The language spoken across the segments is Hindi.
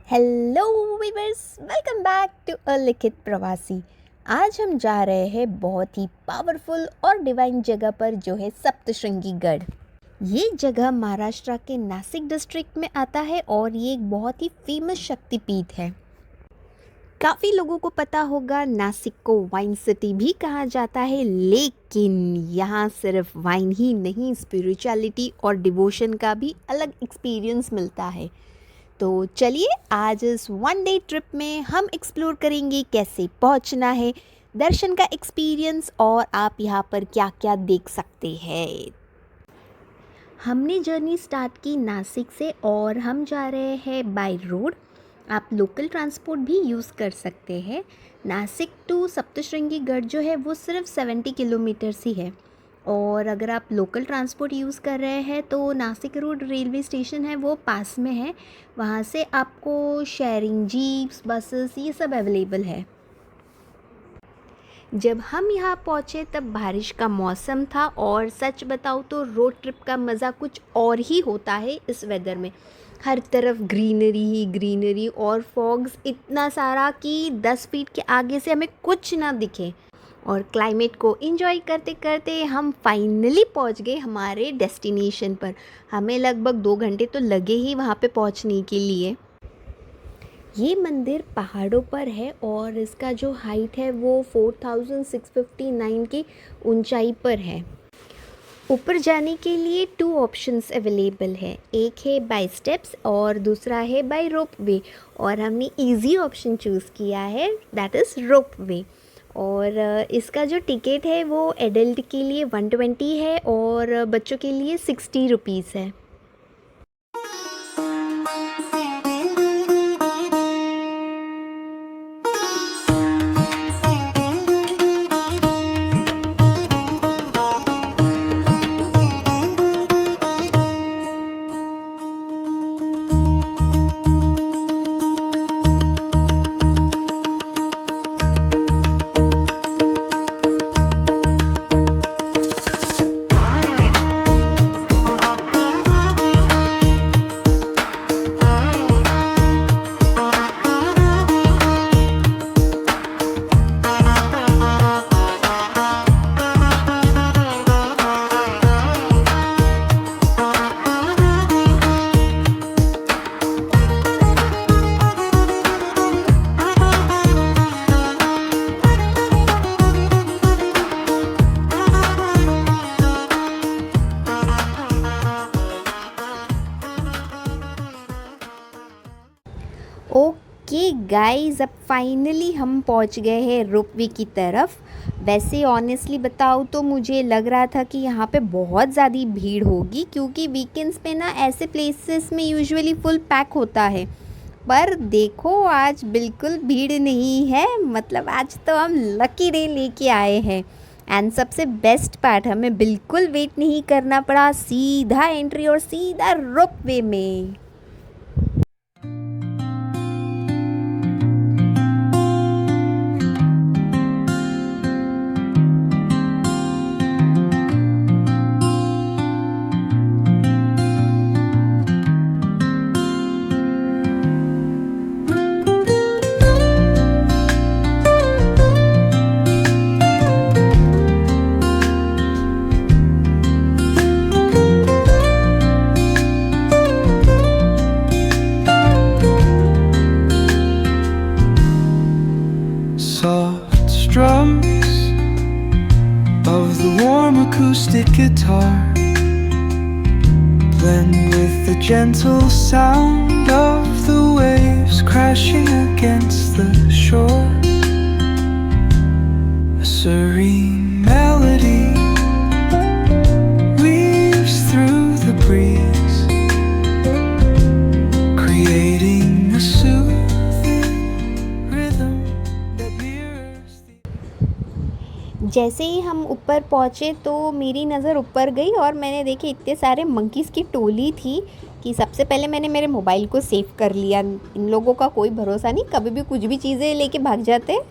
Hello viewers, welcome back to a लिखित प्रवासी। आज हम जा रहे हैं बहुत ही पावरफुल और डिवाइन जगह पर, जो है सप्तशृंगी गढ़। ये जगह महाराष्ट्र के नासिक डिस्ट्रिक्ट में आता है और ये एक बहुत ही फेमस शक्तिपीठ है। काफ़ी लोगों को पता होगा, नासिक को वाइन सिटी भी कहा जाता है, लेकिन यहाँ सिर्फ वाइन ही नहीं, स्पिरिचुअलिटी और डिवोशन का भी अलग एक्सपीरियंस मिलता है। तो चलिए, आज इस वन डे ट्रिप में हम एक्सप्लोर करेंगे कैसे पहुंचना है, दर्शन का एक्सपीरियंस और आप यहाँ पर क्या क्या देख सकते हैं। हमने जर्नी स्टार्ट की नासिक से और हम जा रहे हैं बाय रोड। आप लोकल ट्रांसपोर्ट भी यूज़ कर सकते हैं। नासिक टू सप्तशृंगी गढ़ जो है वो सिर्फ 70 किलोमीटर्स ही है। और अगर आप लोकल ट्रांसपोर्ट यूज़ कर रहे हैं तो नासिक रोड रेलवे स्टेशन है वो पास में है। वहाँ से आपको शेयरिंग जीप्स, बसेस ये सब अवेलेबल है। जब हम यहाँ पहुँचे तब बारिश का मौसम था और सच बताऊँ तो रोड ट्रिप का मज़ा कुछ और ही होता है इस वेदर में। हर तरफ ग्रीनरी ही ग्रीनरी और फॉग्स इतना सारा कि 10 फीट के आगे से हमें कुछ ना दिखे। और क्लाइमेट को एंजॉय करते करते हम फाइनली पहुंच गए हमारे डेस्टिनेशन पर। हमें लगभग 2 घंटे तो लगे ही वहाँ पे पहुँचने के लिए। ये मंदिर पहाड़ों पर है और इसका जो हाइट है वो 4659 की ऊंचाई पर है। ऊपर जाने के लिए 2 ऑप्शंस अवेलेबल है, एक है बाय स्टेप्स और दूसरा है बाय रोप वे। और हमने इजी ऑप्शन चूज़ किया है, दैट इज़ रोप वे। और इसका जो टिकट है वो एडल्ट के लिए 120 है और बच्चों के लिए 60 रुपीज़ है। ओके गाइस, अब फाइनली हम पहुंच गए हैं रोपवे की तरफ। वैसे ऑनेस्टली बताऊँ तो मुझे लग रहा था कि यहाँ पे बहुत ज़्यादा भीड़ होगी, क्योंकि वीकेंड्स पे ना ऐसे प्लेसेस में यूजुअली फुल पैक होता है। पर देखो, आज बिल्कुल भीड़ नहीं है। मतलब आज तो हम लकी डे लेके आए हैं। एंड सबसे बेस्ट पार्ट, हमें बिल्कुल वेट नहीं करना पड़ा, सीधा एंट्री और सीधा रोपवे में। Soft strums of the warm acoustic guitar blend with the gentle sound of the waves crashing against the shore. A serene melody weaves through the breeze, creating a soothing rhythm that mirrors the जैसे ही हम ऊपर पहुँचे तो मेरी नज़र ऊपर गई और मैंने देखे इतने सारे मंकीज़ की टोली थी कि सबसे पहले मैंने मेरे मोबाइल को सेव कर लिया। इन लोगों का कोई भरोसा नहीं, कभी भी कुछ भी चीज़ें लेके भाग जाते।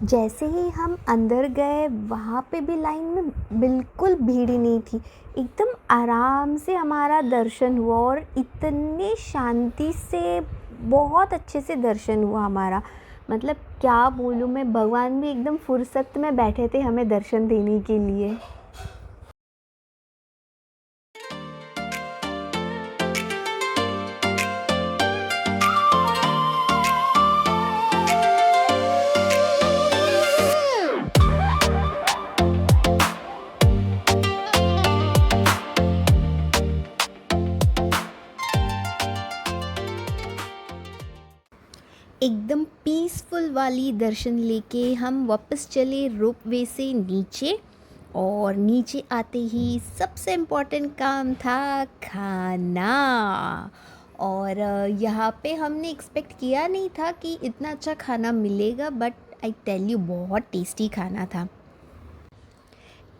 जैसे ही हम अंदर गए वहाँ पे भी लाइन में बिल्कुल भीड़ ही नहीं थी। एकदम आराम से हमारा दर्शन हुआ और इतने शांति से बहुत अच्छे से दर्शन हुआ हमारा। मतलब क्या बोलूँ मैं, भगवान भी एकदम फुर्सत में बैठे थे हमें दर्शन देने के लिए। एकदम पीसफुल वाली दर्शन लेके हम वापस चले रोपवे से नीचे। और नीचे आते ही सबसे इम्पोर्टेंट काम था खाना। और यहाँ पे हमने एक्सपेक्ट किया नहीं था कि इतना अच्छा खाना मिलेगा, बट आई टेल यू बहुत टेस्टी खाना था।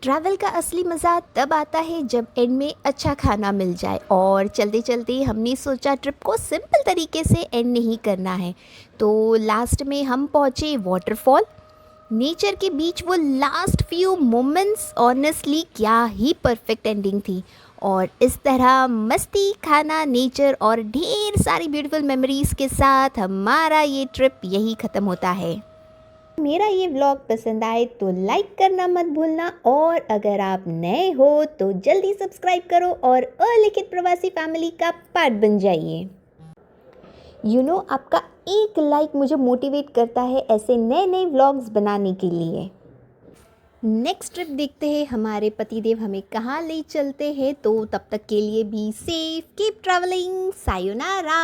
ट्रैवल का असली मज़ा तब आता है जब एंड में अच्छा खाना मिल जाए। और चलते चलते हमने सोचा ट्रिप को सिंपल तरीके से एंड नहीं करना है, तो लास्ट में हम पहुँचे वाटरफॉल। नेचर के बीच वो लास्ट फ्यू मोमेंट्स ऑनेस्टली क्या ही परफेक्ट एंडिंग थी। और इस तरह मस्ती, खाना, नेचर और ढेर सारी ब्यूटीफुल मेमोरीज़ के साथ हमारा ये ट्रिप यही ख़त्म होता है। मेरा ये व्लॉग पसंद आए तो लाइक करना मत भूलना, और अगर आप नए हो तो जल्दी सब्सक्राइब करो और अलिखित प्रवासी फैमिली का पार्ट बन जाइए। आपका एक लाइक मुझे मोटिवेट करता है ऐसे नए नए व्लॉग्स बनाने के लिए। नेक्स्ट ट्रिप देखते हैं हमारे पतिदेव हमें कहाँ ले चलते हैं। तो तब तक के लिए भी सेफ, कीप ट्रैवलिंग, सायोनारा।